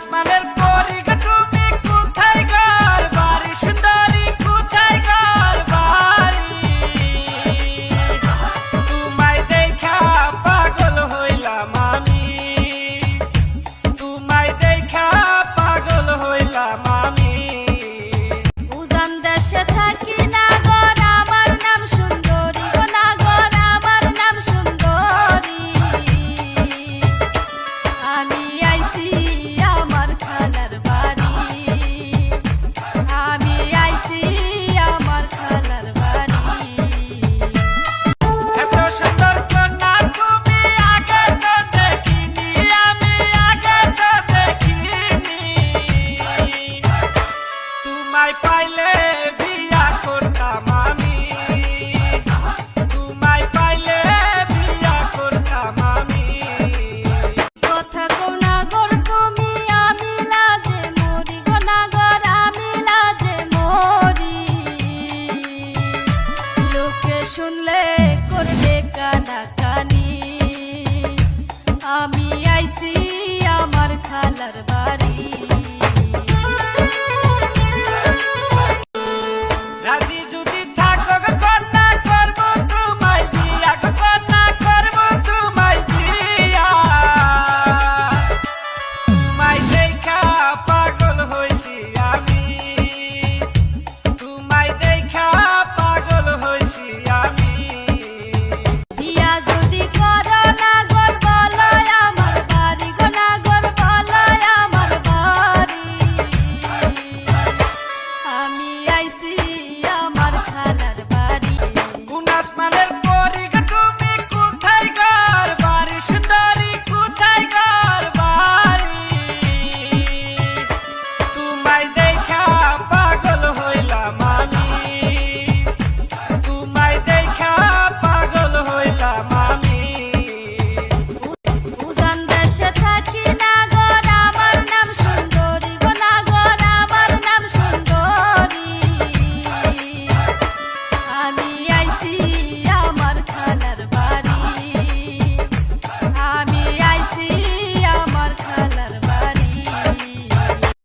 আসমানের পরি গো তুমি কোথায় ঘর বাড়ি সুন্দরী কোথায় ঘর বাড়ি তোমায় দেখা পাগল হইলাম আমি তোমায় দেখা পাগল হইলাম আমি উজান দেশে থাকি নাগর আমার নাম সুন্দরী গো নাগর আমার নাম সুন্দরী আমি আইছি আমার খালার বাড়ি আমি আইছি আমার খালার বাড়ি এত সুন্দর কন্যা তুমি আগে তো দেখিনি আমি আগে তো দেখিনি তোমায় পাইলে বিয়া করতাম আমি তোমায় পাইলে বিয়া করতাম আমি কথা কও নাগর তুমি আমি লাজে মরি গো নাগর আমি লাজে মরি লোকে শুনলে করবে কানাকানি আমি আইছি আমার খালার বাড়ি